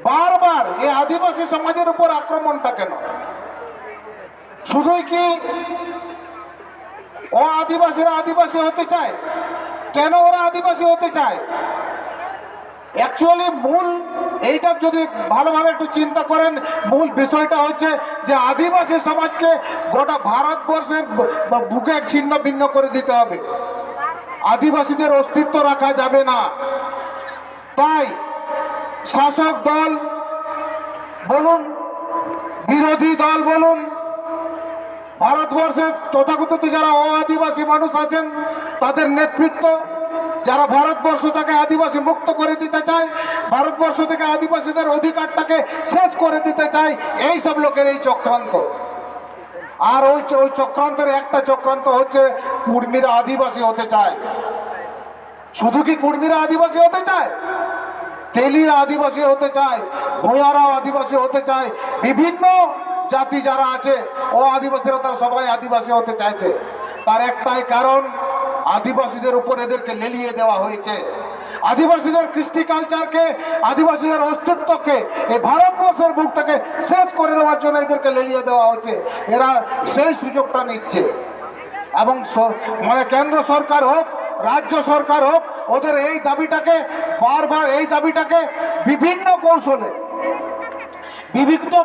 বারবার এই আদিবাসী সমাজের উপর আক্রমণটা কেন? শুধুই কি ও আদিবাসীরা আদিবাসী হতে চায়? কেন ওরা আদিবাসী হতে চায়? অ্যাকচুয়ালি মূল এইটার যদি ভালোভাবে একটু চিন্তা করেন, মূল বিষয়টা হচ্ছে যে আদিবাসী সমাজকে গোটা ভারতবর্ষের বুকে ছিন্ন ভিন্ন করে দিতে হবে। আদিবাসীদের অস্তিত্ব রাখা যাবে না। তাই শাসক দল বলুন, বিরোধী দল বলুন, ভারতবর্ষের তথাকথিত যারা আদিবাসী মানুষ আছেন তাদের নেতৃত্ব, যারা ভারতবর্ষ থেকে আদিবাসী মুক্ত করে দিতে চায়, ভারতবর্ষ থেকে আদিবাসীদের অধিকারটাকে শেষ করে দিতে চায়, এই সব লোকের এই চক্রান্ত। আর ওই চক্রান্তের একটা চক্রান্ত হচ্ছে কুর্মীরা আদিবাসী হতে চায়। শুধু কি কুর্মীরা আদিবাসী হতে চায়? তেলিরা আদিবাসী হতে চায়, ভূঁইয়ারাও আদিবাসী হতে চায়, বিভিন্ন জাতি যারা আছে ও আদিবাসীরা তারা সবাই আদিবাসী হতে চাইছে। তার একটাই কারণ, আদিবাসীদের উপর এদেরকে লেলিয়ে দেওয়া হয়েছে। আদিবাসীদের কৃষ্টি কালচারকে, আদিবাসীদের অস্তিত্বকে এই ভারতবর্ষের বুক থেকে শেষ করে দেওয়ার জন্য এদেরকে লেলিয়ে দেওয়া হচ্ছে। এরা সেই সুযোগটা নিচ্ছে এবং মানে কেন্দ্র সরকার হোক, রাজ্য সরকার হোক, ওদের এই দাবিটাকে বারবার বিভিন্ন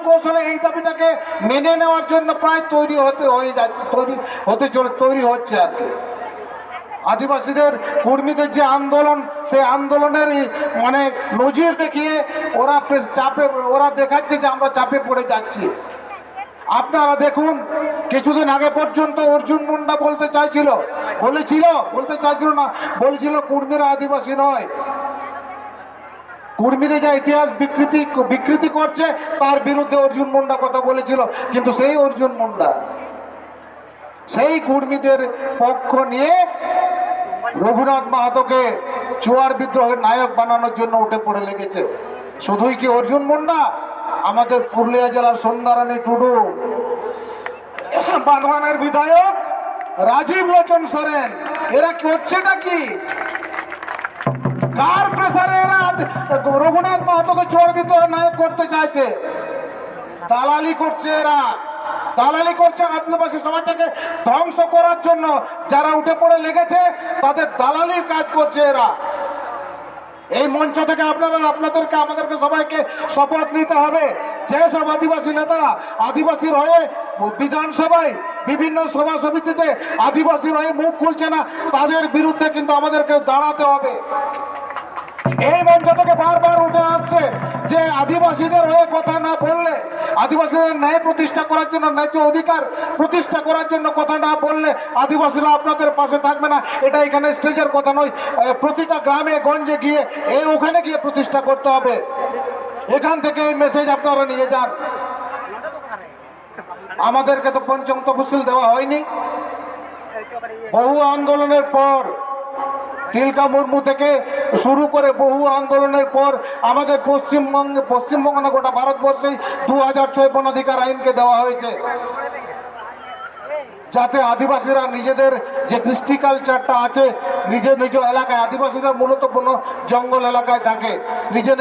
কৌশলে এই দাবিটাকে মেনে নেওয়ার জন্য প্রায় তৈরি হচ্ছে আর কি। আদিবাসীদের কর্মীদের যে আন্দোলন, সেই আন্দোলনের মানে নজির দেখিয়ে ওরা দেখাচ্ছে যে আমরা চাপে পড়ে যাচ্ছি। আপনারা দেখুন, কিছুদিন আগে পর্যন্ত অর্জুন মুন্ডা বলতে চাইছিল বলেছিল কুর্মীরা আদিবাসী নয়। কুর্মীরা যা ইতিহাস বিকৃতি করছে তার বিরুদ্ধে অর্জুন মুন্ডা কথা বলেছিল, কিন্তু সেই অর্জুন মুন্ডা সেই কুর্মীদের পক্ষ নিয়ে রঘুনাথ মাহাতোকে চুয়ার বিদ্রোহের নায়ক বানানোর জন্য উঠে পড়ে লেগেছে। শুধুই কি অর্জুন মুন্ডা, আমাদের পুরুলিয়া জেলার সন্ধ্যারানী টুডু, বাঁধওয়ানের বিধায়ক রাজীব লোচন সোরেন, এরা করছেটা কি? কার প্রেসারে এরা রঘুনাথ মাহাতোকে চোর বিদ্রোহের নায়ক করতে চাইছে? দালালি করছে এরা, দালালি করছে আদিবাসী সমাজটাকে ধ্বংস করার জন্য। যারা উঠে পড়ে লেগেছে তাদের দালালির কাজ করছে এরা। এই মঞ্চ থেকে আমাদেরকে সবাইকে শপথ নিতে হবে, যেসব আদিবাসী নেতারা আদিবাসীর হয়ে বিধানসভায় বিভিন্ন সভা সমিতিতে আদিবাসীর হয়ে মুখ খুলছে না, তাদের বিরুদ্ধে কিন্তু আমাদেরকে দাঁড়াতে হবে। এই মঞ্চ থেকে বারবার উঠে আসছে যে আদিবাসীদের হয়ে কথা না বললে, আদিবাসীদের ন্যায় প্রতিষ্ঠা করার জন্য, ন্যায্য অধিকার প্রতিষ্ঠা করার জন্য কথা না বললে আদিবাসীরা আপনাদের পাশে থাকবে না। এটা এখানে স্টেজের কথা নয়, প্রতিটা গ্রামে গঞ্জে গিয়ে ওখানে গিয়ে প্রতিষ্ঠা করতে হবে। এখান থেকে এই মেসেজ আপনারা নিয়ে যান। আমাদেরকে তো পঞ্চম তফসিল দেওয়া হয়নি। বহু আন্দোলনের পর, তিলকা মুর্মু থেকে শুরু করে বহু আন্দোলনের পর আমাদের পশ্চিমবঙ্গ না গোটা ভারতবর্ষেই 2006 বনাধিকার আইনকে দেওয়া হয়েছে, যাতে আদিবাসীরা নিজেদের যে কৃষ্টি কালচারটা আছে নিজ এলাকায়, আদিবাসীরা মূলত বন জঙ্গল এলাকায় থাকে,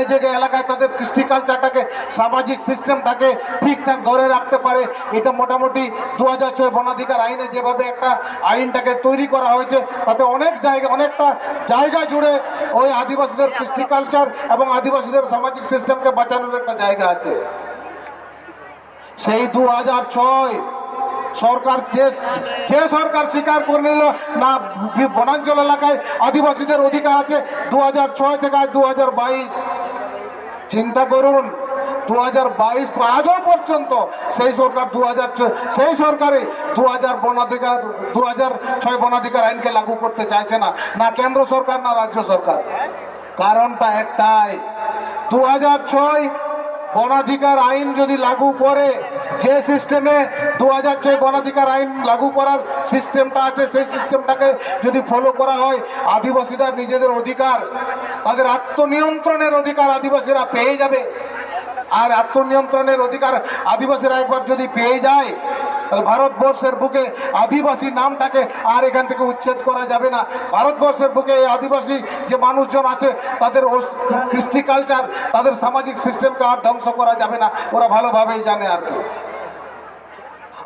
নিজেকে এলাকায় তাদের কৃষ্টি কালচারটাকে, সামাজিক সিস্টেমটাকে ঠিকঠাক ধরে রাখতে পারে। এটা মোটামুটি 2006 বনাধিকার আইনে যেভাবে একটা আইনটাকে তৈরি করা হয়েছে, তাতে অনেকটা জায়গা জুড়ে ওই আদিবাসীদের কৃষ্টি কালচার এবং আদিবাসীদের সামাজিক সিস্টেমকে বাঁচানোর একটা জায়গা আছে। সেই 2006 সরকার যে সরকার স্বীকার করে নিল না বনাঞ্চল এলাকায় আদিবাসীদের অধিকার আছে, 2006 থেকে 2022 চিন্তা করুন, 2022 আজও পর্যন্ত সেই সরকার 2006 বনাধিকার আইনকে লাগু করতে চাইছে না কেন্দ্র সরকার না রাজ্য সরকার। কারণটা একটাই, 2006 বনাধিকার আইন যদি লাগু করে, যে সিস্টেমে 2006 বনাধিকার আইন লাগু করার সিস্টেমটা আছে, সেই সিস্টেমটাকে যদি ফলো করা হয়, আদিবাসীরা নিজেদের অধিকার, তাদের আত্মনিয়ন্ত্রণের অধিকার আদিবাসীরা পেয়ে যাবে। আর আত্মনিয়ন্ত্রণের অধিকার আদিবাসীরা একবার যদি পেয়ে যায়, তাহলে ভারতবর্ষের বুকে আদিবাসী নামটাকে আর এখান থেকে উচ্ছেদ করা যাবে না। ভারতবর্ষের বুকে এই আদিবাসী যে মানুষজন আছে তাদের কৃষ্টি কালচার, তাদের সামাজিক সিস্টেমকে আর ধ্বংস করা যাবে না, ওরা ভালোভাবেই জানে আর কি।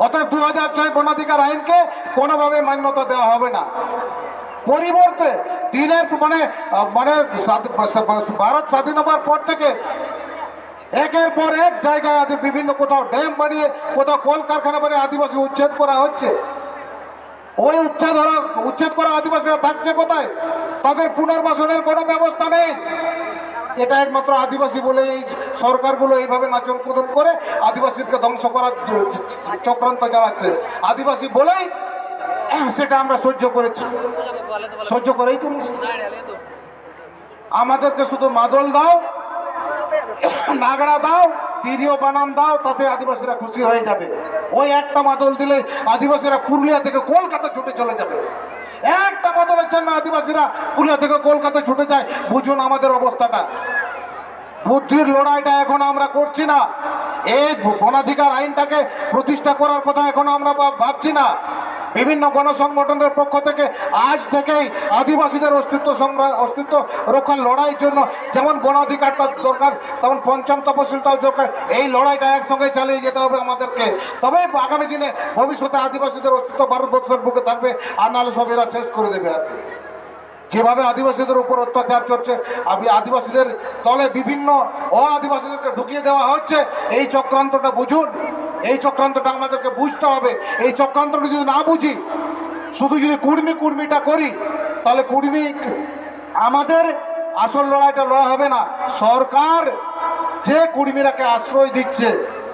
অতএব 2006 বনাধিকার আইনকে কোনোভাবে মান্যতা দেওয়া হবে না। পরিবর্তে দিনের মানে মানে ভারত স্বাধীন হওয়ার পর থেকে একের পর এক জায়গায় বিভিন্ন কোথাও ড্যাম বানিয়ে, কোথাও কলকারখানা বানিয়ে আদিবাসী উচ্ছেদ করা হচ্ছে। ওই উচ্ছেদ করা আদিবাসীরা থাকছে কোথায়? তাদের পুনর্বাসনের কোনো ব্যবস্থা নেই। এটা একমাত্র আদিবাসী বলে এই সরকারগুলো এইভাবে নাচন কুদন করে আদিবাসীকে ধ্বংস করার চক্রান্ত চালাচ্ছে। আদিবাসী বলেই সেটা আমরা সহ্য করেই চলেছি। আমাদেরকে শুধু মাদল দাও, নাগড়া দাও, তিরিও বানাম দাও, তাতে আদিবাসীরা খুশি হয়ে যাবে। ওই একটা মাদল দিলে আদিবাসীরা পুরুলিয়া থেকে কলকাতা ছুটে চলে যাবে। একটা মাদলের জন্য আদিবাসীরা পুরুলিয়া থেকে কলকাতা ছুটে যায়। বুঝুন আমাদের অবস্থাটা। বুদ্ধির লড়াইটা এখন আমরা করছি না। এই বনাধিকার আইনটাকে প্রতিষ্ঠা করার কথা এখন আমরা ভাবছি না। বিভিন্ন গণসংগঠনের পক্ষ থেকে আজ থেকেই আদিবাসীদের অস্তিত্ব রক্ষার লড়াইয়ের জন্য যেমন বনাধিকারটা দরকার, তেমন পঞ্চম তপশিলটাও দরকার। এই লড়াইটা একসঙ্গে চালিয়ে যেতে হবে আমাদেরকে। তবে আগামী দিনে ভবিষ্যতে আদিবাসীদের অস্তিত্ব ভারতবর্ষের বুকে থাকবে, আর নাহলে সব এরা শেষ করে দেবে। আর যেভাবে আদিবাসীদের উপর অত্যাচার চলছে, আদিবাসীদের দলে বিভিন্ন আদিবাসীদেরকে ঢুকিয়ে দেওয়া হচ্ছে, এই চক্রান্তটা বুঝুন। এই চক্রান্তটা আমাদেরকে বুঝতে হবে। এই চক্রান্তটা যদি না বুঝি, শুধু যদি কুর্মিটা করি, তাহলে আমাদের আসল লড়াইটা লড়া হবে না। সরকার যে কুর্মীরাকে আশ্রয় দিচ্ছে,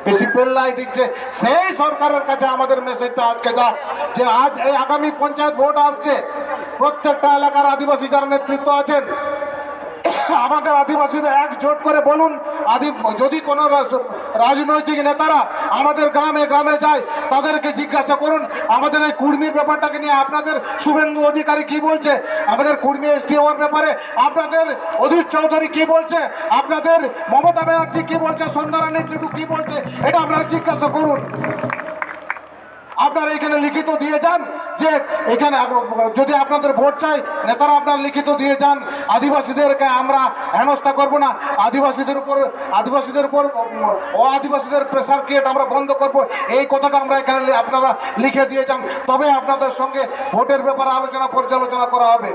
বেশি পেল্লাই দিচ্ছে, সেই সরকারের কাছে আমাদের মেসেজটা আজকে যাক যে আজ এই আগামী পঞ্চায়েত ভোট আসছে, প্রত্যেকটা এলাকার আদিবাসী যারা নেতৃত্ব আছেন, আমাদের আদিবাসীদের একজোট করে বলুন, যদি কোনো রাজনৈতিক নেতারা আমাদের গ্রামে গ্রামে যায়, তাদেরকে জিজ্ঞাসা করুন আমাদের এই কুর্মীর ব্যাপারটাকে নিয়ে আপনাদের শুভেন্দু অধিকারী কি বলছে, আমাদের কুর্মী এসটি হওয়ার ব্যাপারে আপনাদের অধীর চৌধুরী কি বলছে, আপনাদের মমতা ব্যানার্জি কি বলছে, সন্ধ্যারানী টুডু কি বলছে, এটা আপনারা জিজ্ঞাসা করুন। আপনারা এখানে লিখিত দিয়ে যান যে এখানে যদি আপনাদের ভোট চাই, নেতারা আপনারা লিখিত দিয়ে যান আদিবাসীদেরকে আমরা হেনস্থা করব না, আদিবাসীদের উপর আদিবাসীদের প্রেসার ক্রিয়েট আমরা বন্ধ করব, এই কথাটা আমরা এখানে আপনারা লিখে দিয়ে যান। তবে আপনাদের সঙ্গে ভোটের ব্যাপারে পর্যালোচনা করা হবে।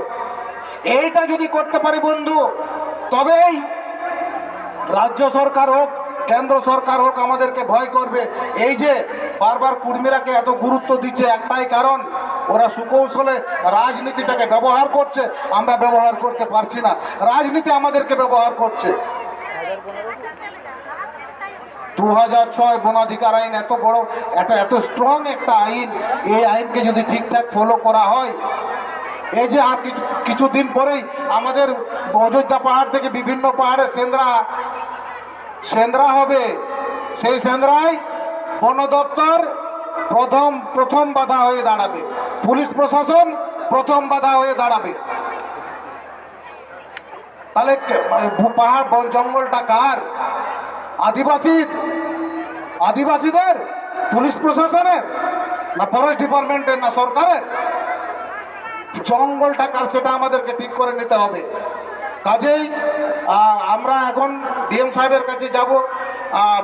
এইটা যদি করতে পারি বন্ধু, তবেই রাজ্য সরকার হোক, কেন্দ্র সরকার হোক আমাদেরকে ভয় করবে। এই যে বারবার কুর্মীরাকে এত গুরুত্ব দিচ্ছে, একটাই কারণ, ওরা সুকৌশলে রাজনীতিটাকে ব্যবহার করছে। আমরা ব্যবহার করতে পারছি না, রাজনীতি আমাদেরকে ব্যবহার করছে। 2006 বনাধিকার আইন এত বড়, এত স্ট্রং একটা আইন, এই আইনকে যদি ঠিকঠাক ফলো করা হয়, এই যে আর কিছুদিন পরেই আমাদের অযোধ্যা পাহাড় থেকে বিভিন্ন পাহাড়ে সেন্দ্রা হবে, সেই সেন্দ্রায় বন দপ্তর প্রথম বাধা হয়ে দাঁড়াবে, পুলিশ প্রশাসন প্রথম বাধা হয়ে দাঁড়াবে। তাহলে পাহাড় বন জঙ্গলটা কার? আদিবাসীদের, পুলিশ প্রশাসনের, না ফরেস্ট ডিপার্টমেন্টের, না সরকারের? জঙ্গলটা কার সেটা আমাদেরকে ঠিক করে নিতে হবে। কাজেই আমরা এখন ডিএম সাহেবের কাছে যাব,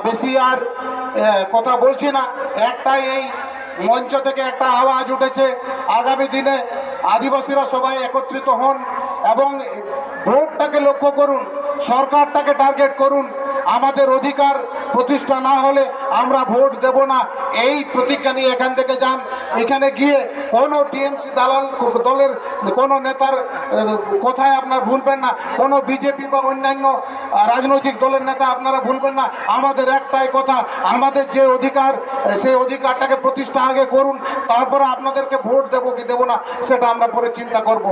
বেশি আর কথা বলছি না। একটাই এই মঞ্চ থেকে একটা আওয়াজ উঠেছে, আগামী দিনে আদিবাসীরা সবাই একত্রিত হন এবং ভোটটাকে লক্ষ্য করুন, সরকারটাকে টার্গেট করুন। আমাদের অধিকার প্রতিষ্ঠা না হলে আমরা ভোট দেব না, এই প্রতিজ্ঞা নিয়ে এখান থেকে যান। এখানে গিয়ে কোনো টিএমসি দলের কোনো নেতার কথায় আপনার ভুলবেন না, কোনো বিজেপি বা অন্যান্য রাজনৈতিক দলের নেতা আপনারা ভুলবেন না। আমাদের একটাই কথা, আমাদের যে অধিকার, সেই অধিকারটাকে প্রতিষ্ঠা আগে করুন, তারপরে আপনাদেরকে ভোট দেবো কি দেবো না সেটা আমরা পরে চিন্তা করব।